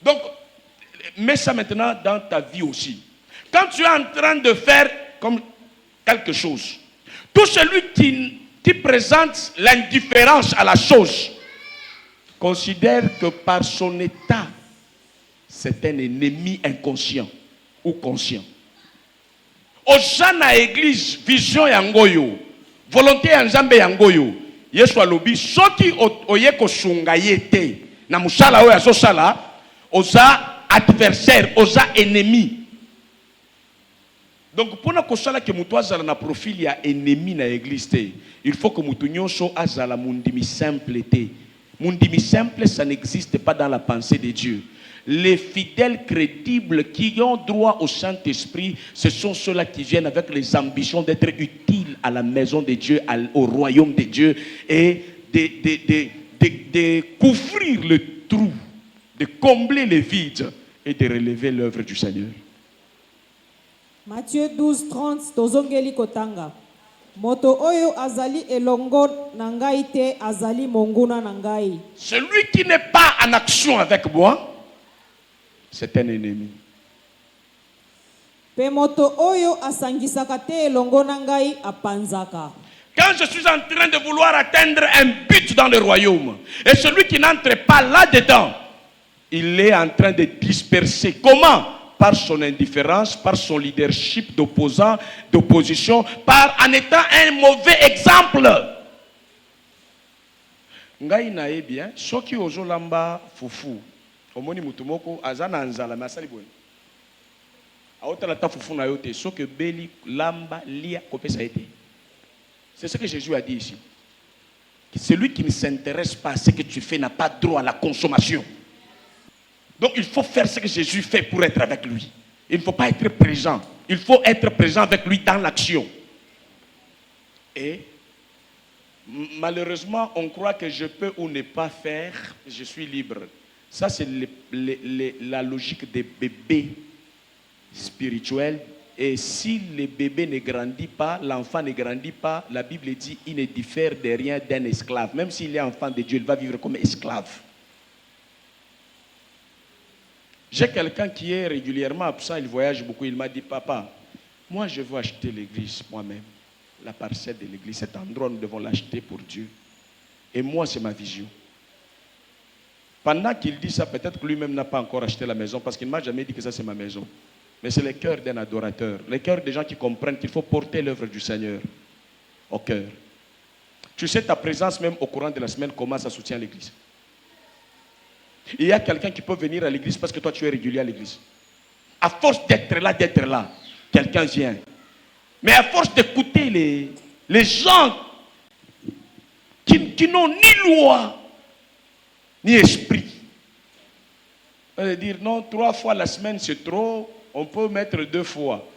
Donc, mets ça maintenant dans ta vie aussi. Quand tu es en train de faire comme quelque chose, tout celui qui présente l'indifférence à la chose considère que par son état, c'est un ennemi inconscient ou conscient. Osana église, vision yangoyo, volonté yanzambe yangoyo, yesu alobi, soki oye kosunga yete, na musala oya sosala, oza adversaire, oza ennemi. Donc, pour que mutu azala na profil ya ennemi na église te, il faut que mutu nyonso azala mundimi simple te. Mundimi simple, ça n'existe pas dans la pensée de Dieu. Les fidèles crédibles qui ont droit au Saint-Esprit, ce sont ceux-là qui viennent avec les ambitions d'être utiles à la maison de Dieu, au royaume de Dieu, et de couvrir le trou, de combler les vides et de relever l'œuvre du Seigneur. Matthieu 12, 30, tozongeli kotanga. Moto oyo azali elongo na ngai te azali monguna na ngai. Celui qui n'est pas en action avec moi, c'est un ennemi. Pe moto oyo asangisaka te elongo na ngai apanzaka. Quand je suis en train de vouloir atteindre un but dans le royaume, et celui qui n'entre pas là-dedans, il est en train de disperser. Comment? Par son indifférence, par son leadership d'opposant, d'opposition, en étant un mauvais exemple. Ngai nae bien, soki ozolamba fufu, omoni mutumoko azana nzala masali boy. Aotala ta fufu na yote, soki beli lamba lia kopesa ete. C'est ce que Jésus a dit ici. Celui qui ne s'intéresse pas à ce que tu fais n'a pas droit à la consommation. Donc il faut faire ce que Jésus fait pour être avec lui. Il ne faut pas être présent. Il faut être présent avec lui dans l'action. Et malheureusement, on croit que je peux ou ne pas faire, je suis libre. Ça, c'est la logique des bébés spirituels. Et si le bébé ne grandit pas, l'enfant ne grandit pas, la Bible dit il ne diffère de rien d'un esclave. Même s'il est enfant de Dieu, il va vivre comme esclave. J'ai quelqu'un qui est régulièrement absent, il voyage beaucoup, il m'a dit, papa, moi je veux acheter l'église moi-même, la parcelle de l'église, cet endroit nous devons l'acheter pour Dieu. Et moi c'est ma vision. Pendant qu'il dit ça, peut-être que lui-même n'a pas encore acheté la maison, parce qu'il ne m'a jamais dit que ça c'est ma maison. Mais c'est le cœur d'un adorateur, le cœur des gens qui comprennent qu'il faut porter l'œuvre du Seigneur au cœur. Tu sais ta présence même au courant de la semaine, comment ça soutient l'église. Il y a quelqu'un qui peut venir à l'église parce que toi tu es régulier à l'église. À force d'être là, quelqu'un vient. Mais à force d'écouter les gens qui n'ont ni loi, ni esprit. On va dire non, 3 fois la semaine c'est trop, on peut mettre 2 fois.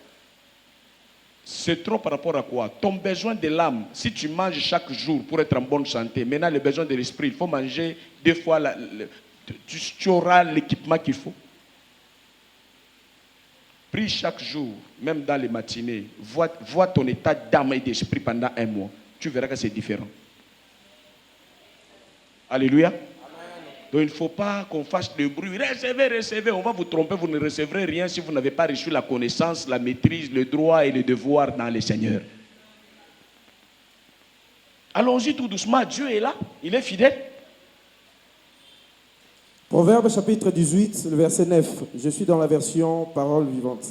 C'est trop par rapport à quoi? Ton besoin de l'âme, si tu manges chaque jour pour être en bonne santé, maintenant le besoin de l'esprit, il faut manger 2 fois tu auras l'équipement qu'il faut. Prie chaque jour, même dans les matinées. Vois ton état d'âme et d'esprit pendant 1 mois. Tu verras que c'est différent. Alléluia. Amen. Donc il ne faut pas qu'on fasse de bruit. Recevez. On va vous tromper. Vous ne recevrez rien si vous n'avez pas reçu la connaissance, la maîtrise, le droit et le devoir dans le Seigneur. Allons-y tout doucement. Dieu est là. Il est fidèle. Proverbe chapitre 18, le verset 9. Je suis dans la version parole vivante.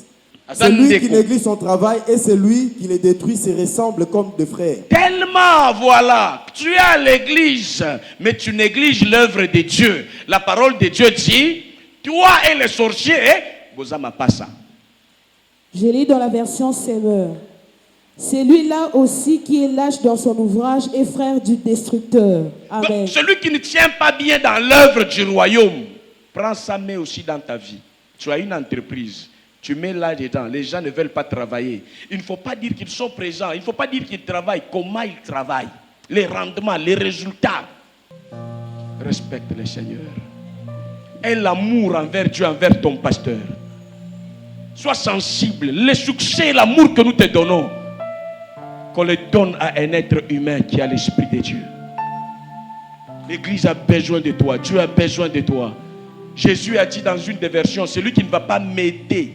Celui qui néglige son travail et celui qui les détruit se ressemblent comme deux frères. Tellement, voilà, tu es à l'église, mais tu négliges l'œuvre de Dieu. La parole de Dieu dit, toi et les sorciers, vous n'avez pas ça. Je lis dans la version Semeur. Celui-là aussi qui est lâche dans son ouvrage est frère du destructeur. Amen. Donc, celui qui ne tient pas bien dans l'œuvre du royaume, prends ça, mets aussi dans ta vie. Tu as une entreprise, tu mets là dedans, les gens ne veulent pas travailler. Il ne faut pas dire qu'ils sont présents, il ne faut pas dire qu'ils travaillent, comment ils travaillent, les rendements, les résultats. Respecte le Seigneur. Aie l'amour envers Dieu, envers ton pasteur. Sois sensible, le succès, l'amour que nous te donnons, qu'on le donne à un être humain qui a l'esprit de Dieu. L'église a besoin de toi. Dieu a besoin de toi. Jésus a dit dans une des versions, celui qui ne va pas m'aider.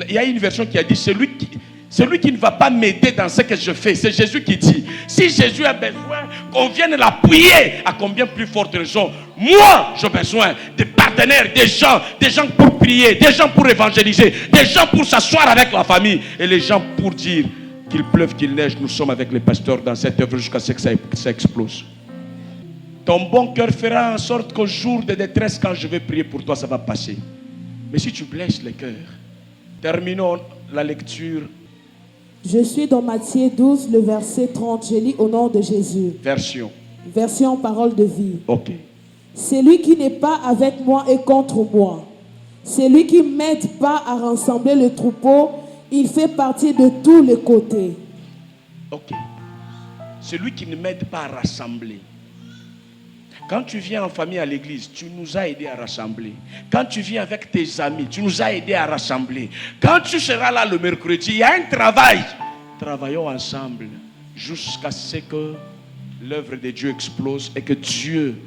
Il y a une version qui a dit, celui qui ne va pas m'aider dans ce que je fais. C'est Jésus qui dit. Si Jésus a besoin qu'on vienne l'appuyer, à combien plus forte raison, moi, j'ai besoin de partenaires, des gens pour prier, des gens pour évangéliser, des gens pour s'asseoir avec la famille, et les gens pour dire, qu'il pleuve, qu'il neige, nous sommes avec les pasteurs dans cette œuvre jusqu'à ce que ça explose. Ton bon cœur fera en sorte qu'au jour de détresse, quand je vais prier pour toi, ça va passer. Mais si tu blesses le cœur, terminons la lecture. Je suis dans Matthieu 12, le verset 30. Je lis au nom de Jésus. Version parole de vie. Ok. Celui qui n'est pas avec moi est contre moi. Celui qui ne m'aide pas à rassembler le troupeau, il fait partie de tous les côtés. Ok. Celui qui ne m'aide pas à rassembler. Quand tu viens en famille à l'église, tu nous as aidés à rassembler. Quand tu viens avec tes amis, tu nous as aidés à rassembler. Quand tu seras là le mercredi, il y a un travail. Travaillons ensemble jusqu'à ce que l'œuvre de Dieu explose et que Dieu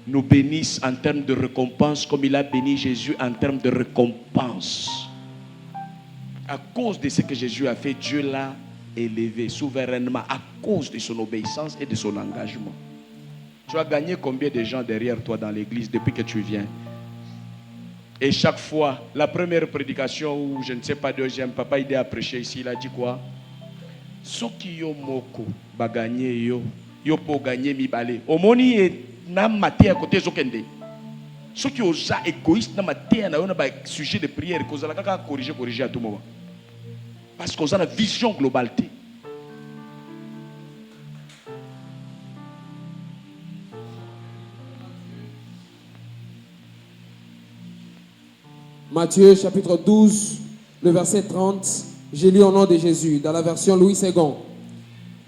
nous bénisse en termes de récompense comme il a béni Jésus en termes de récompense. À cause de ce que Jésus a fait, Dieu l'a élevé souverainement à cause de son obéissance et de son engagement. Tu as gagné combien de gens derrière toi dans l'église depuis que tu viens? Et chaque fois, la première prédication ou je ne sais pas deuxième, papa il a prêché ici, il a dit quoi? Ceux qui ont moko ba gagné yo pour gagner mi balé. Omoni et na maté à côté zokende. Ceux qui ont égoïste na maté na yo na ba sujet de prière que vous allez corriger à tout moment. Parce qu'on a la vision globalité. Matthieu chapitre 12, le verset 30, j'ai lu au nom de Jésus, dans la version Louis II.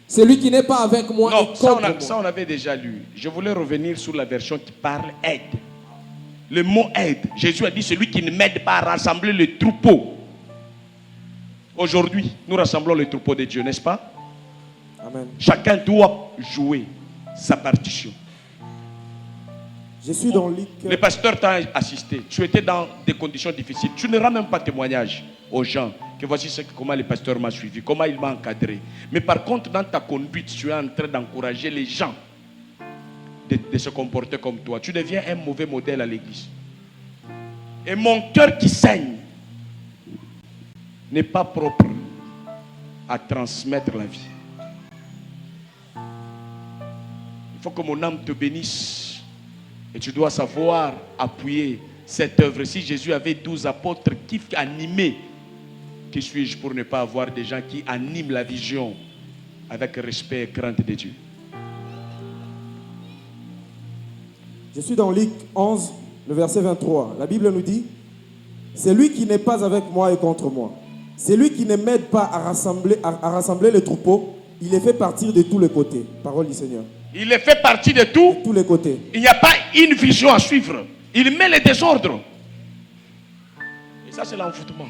Celui qui n'est pas avec moi Non, est contre moi. ça on avait déjà lu. Je voulais revenir sur la version qui parle aide. Le mot aide, Jésus a dit celui qui ne m'aide pas à rassembler le troupeau. Aujourd'hui, nous rassemblons le troupeau de Dieu, n'est-ce pas? Amen. Chacun doit jouer sa partition. Je suis dans Luc. Le pasteur t'a assisté. Tu étais dans des conditions difficiles. Tu ne rends même pas témoignage aux gens que voici comment le pasteur m'a suivi, comment il m'a encadré. Mais par contre, dans ta conduite, tu es en train d'encourager les gens de se comporter comme toi. Tu deviens un mauvais modèle à l'église. Et mon cœur qui saigne n'est pas propre à transmettre la vie. Il faut que mon âme te bénisse. Et tu dois savoir appuyer cette œuvre. Si Jésus avait 12 apôtres qui animaient, qui suis-je pour ne pas avoir des gens qui animent la vision avec respect et crainte de Dieu? Je suis dans Luc 11, le verset 23. La Bible nous dit, celui qui n'est pas avec moi est contre moi. Celui qui ne m'aide pas à rassembler les troupeaux, il les fait partir de tous les côtés. Parole du Seigneur. Il les fait partie de tout. De tous les côtés. Il n'y a pas une vision à suivre. Il met les désordres. Et ça, c'est l'envoûtement.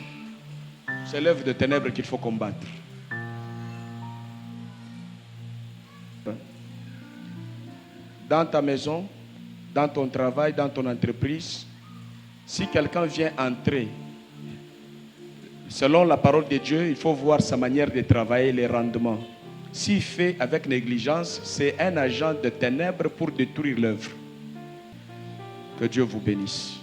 C'est l'œuvre de ténèbres qu'il faut combattre. Dans ta maison, dans ton travail, dans ton entreprise, si quelqu'un vient entrer, selon la parole de Dieu, il faut voir sa manière de travailler, les rendements. S'il fait avec négligence, c'est un agent de ténèbres pour détruire l'œuvre. Que Dieu vous bénisse.